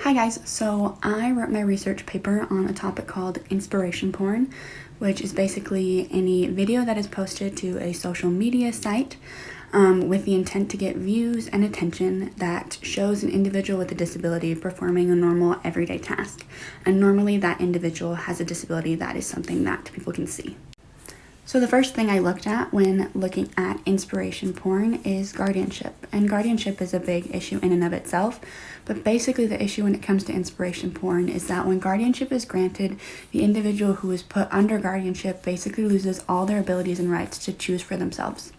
Hi guys, so I wrote my research paper on a topic called inspiration porn, which is basically any video that is posted to a social media site with the intent to get views and attention that shows an individual with a disability performing a normal everyday task. And normally that individual has a disability that is something that people can see. So the first thing I looked at when looking at inspiration porn is guardianship. And guardianship is a big issue in and of itself. But basically the issue when it comes to inspiration porn is that when guardianship is granted, the individual who is put under guardianship basically loses all their abilities and rights to choose for themselves.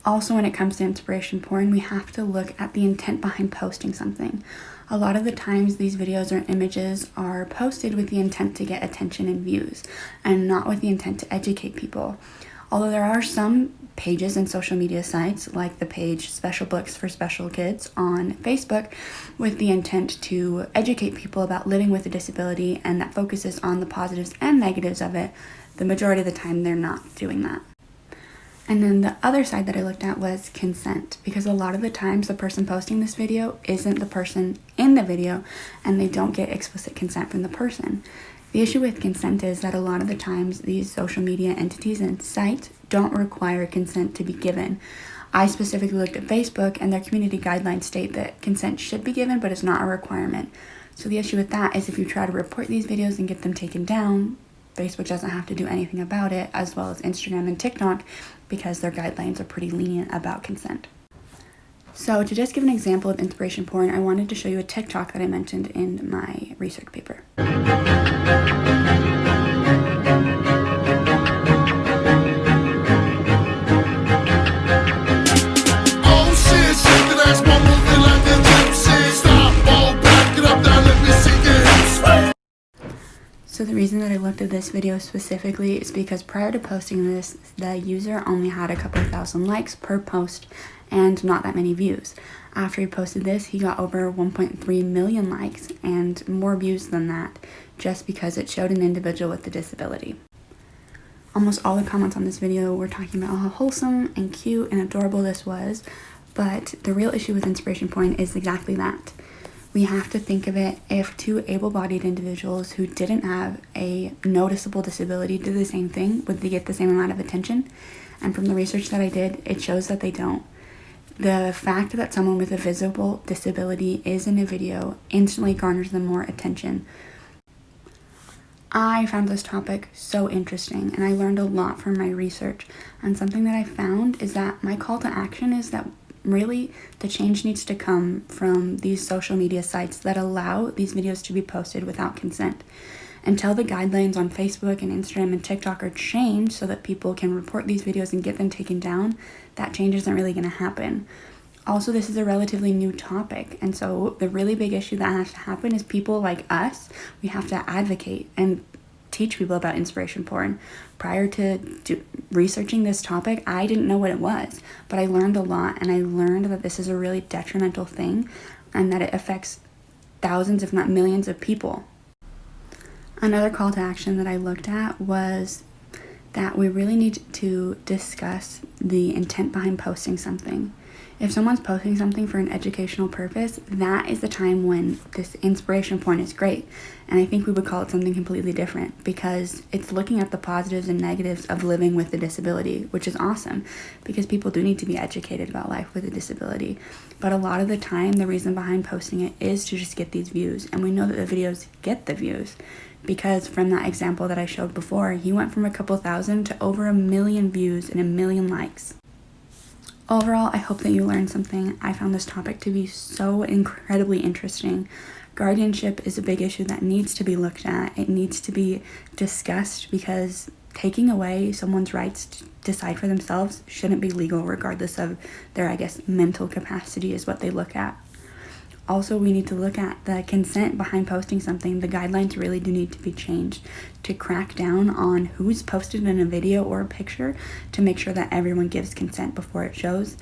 Also, when it comes to inspiration porn, we have to look at the intent behind posting something. A lot of the times these videos or images are posted with the intent to get attention and views, and not with the intent to educate people. Although there are some pages and social media sites, like the page Special Books for Special Kids on Facebook, with the intent to educate people about living with a disability and that focuses on the positives and negatives of it, the majority of the time they're not doing that. And then the other side that I looked at was consent, because a lot of the times the person posting this video isn't the person in the video and they don't get explicit consent from the person. The issue with consent is that a lot of the times these social media entities and sites don't require consent to be given. I specifically looked at Facebook and their community guidelines state that consent should be given, but it's not a requirement. So the issue with that is if you try to report these videos and get them taken down, Facebook doesn't have to do anything about it, as well as Instagram and TikTok, because their guidelines are pretty lenient about consent. So to just give an example of inspiration porn, I wanted to show you a TikTok that I mentioned in my research paper. So the reason that I looked at this video specifically is because prior to posting this, the user only had a couple thousand likes per post and not that many views. After he posted this, he got over 1.3 million likes and more views than that, just because it showed an individual with a disability. Almost all the comments on this video were talking about how wholesome and cute and adorable this was, but the real issue with inspiration porn is exactly that. We have to think of it if two able-bodied individuals who didn't have a noticeable disability did the same thing, would they get the same amount of attention? And from the research that I did, it shows that they don't. The fact that someone with a visible disability is in a video instantly garners them more attention. I found this topic so interesting and I learned a lot from my research. And something that I found is that my call to action is that really, the change needs to come from these social media sites that allow these videos to be posted without consent. Until the guidelines on Facebook and Instagram and TikTok are changed so that people can report these videos and get them taken down, that change isn't really going to happen. Also, this is a relatively new topic, and so the really big issue that has to happen is people like us, we have to advocate and teach people about inspiration porn. Prior to researching this topic, I didn't know what it was, but I learned a lot, and I learned that this is a really detrimental thing and that it affects thousands, if not millions of people. Another call to action that I looked at was that we really need to discuss the intent behind posting something. If someone's posting something for an educational purpose, that is the time when this inspiration porn is great. And I think we would call it something completely different because it's looking at the positives and negatives of living with a disability, which is awesome because people do need to be educated about life with a disability. But a lot of the time, the reason behind posting it is to just get these views. And we know that the videos get the views because from that example that I showed before, he went from a couple thousand to over 1 million views and 1 million likes. Overall, I hope that you learned something. I found this topic to be so incredibly interesting. Guardianship is a big issue that needs to be looked at. It needs to be discussed because taking away someone's rights to decide for themselves shouldn't be legal regardless of their, mental capacity is what they look at. Also, we need to look at the consent behind posting something. The guidelines really do need to be changed to crack down on who's posted in a video or a picture to make sure that everyone gives consent before it shows.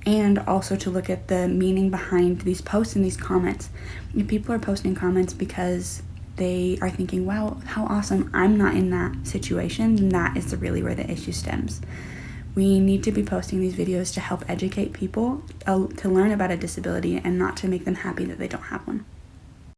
And also to look at the meaning behind these posts and these comments. If people are posting comments because they are thinking, wow, how awesome, I'm not in that situation, then that is really where the issue stems. We need to be posting these videos to help educate people to learn about a disability and not to make them happy that they don't have one.